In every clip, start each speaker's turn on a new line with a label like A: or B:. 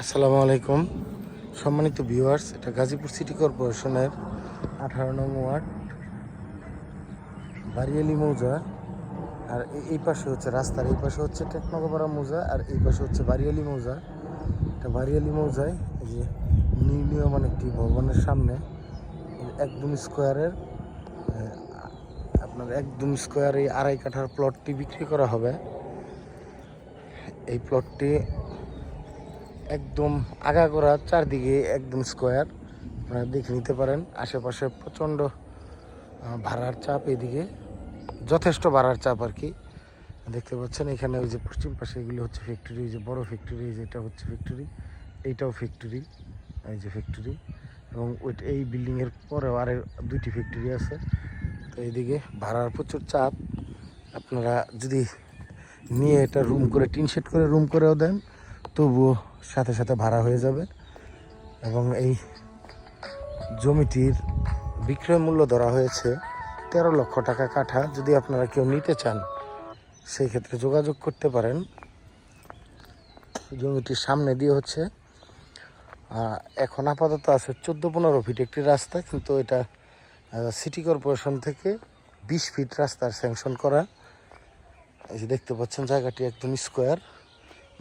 A: আসসালামু আলাইকুম সম্মানিত ভিউয়ার্স, এটা গাজীপুর সিটি কর্পোরেশনের 18 নং ওয়ার্ড বারিয়ালি মৌজা। আর এই পাশে হচ্ছে রাস্তার এই পাশে হচ্ছে টেকনগোপাড়া মৌজা, আর এই পাশে হচ্ছে বারিয়ালি মৌজা। এটা বারিয়ালি মৌজায় এই যে নির্মীয়মান একটি ভবনের সামনে একদম স্কোয়ারের আপনার একদম স্কোয়ার এই 2.5 কাঠার প্লটটি বিক্রি করা হবে। এই প্লটটি একদম আগাগোড়া চারদিকে একদম স্কোয়ার, আপনারা দেখে নিতে পারেন। আশেপাশে প্রচণ্ড ভাড়ার চাপ, এদিকে যথেষ্ট ভাড়ার চাপ আর কি দেখতে পাচ্ছেন। এখানে ওই যে পশ্চিম পাশে এগুলো হচ্ছে ফ্যাক্টরি, ওই যে বড় ফ্যাক্টরি, যেটা হচ্ছে ফ্যাক্টরি, এইটাও ফ্যাক্টরি, এই যে ফ্যাক্টরি, এবং এই বিল্ডিংয়ের পরেও আরও 2টি ফ্যাক্টরি আছে। তো এইদিকে ভাড়ার প্রচুর চাপ। আপনারা যদি নিয়ে এটা রুম করে টিন শেড করে রুম করেও দেন তবুও সাথে সাথে ভাড়া হয়ে যাবে। এবং এই জমিটির বিক্রয় মূল্য ধরা হয়েছে 13 লক্ষ টাকা কাঠা। যদি আপনারা কেউ নিতে চান সেই ক্ষেত্রে যোগাযোগ করতে পারেন। জমিটির সামনে দিয়ে হচ্ছে এখন আপাতত আছে 14-15 ফিট একটি রাস্তা, কিন্তু এটা সিটি কর্পোরেশন থেকে 20 ফিট রাস্তার স্যাংশন করা। এই যে দেখতে পাচ্ছেন জায়গাটি একদম স্কোয়ার,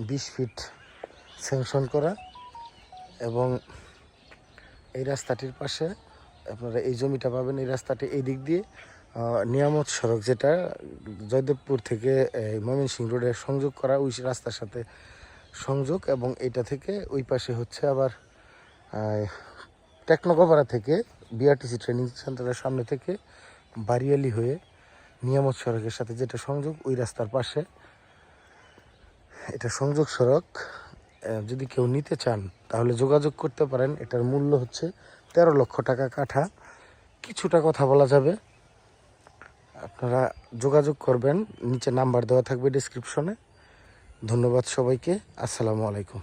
A: 20 ফিট স্যাংশন করা। এবং এই রাস্তাটির পাশে আপনারা এই জমিটা পাবেন। এই রাস্তাটি এই দিক দিয়ে নিয়ামত সড়ক, যেটা জয়দেবপুর থেকে ময়মনসিংহ রোডে সংযোগ করা, ওই রাস্তার সাথে সংযোগ। এবং এটা থেকে ওই পাশে হচ্ছে আবার টেকনগোপাড়া থেকে বিআরটিসি ট্রেনিং সেন্টারের সামনে থেকে বারিয়ালি হয়ে নিয়ামত সড়কের সাথে যেটা সংযোগ, ওই রাস্তার পাশে এটা সংযোগ সড়ক। যদি কেউ নিতে চান তাহলে যোগাযোগ করতে পারেন। এটার মূল্য হচ্ছে 13 লক্ষ টাকা কাঠা। কিছুটা কথা বলা যাবে, আপনারা যোগাযোগ করবেন। নিচে নাম্বার দেওয়া থাকবে ডেসক্রিপশনে। ধন্যবাদ সবাইকে। আসসালামু আলাইকুম।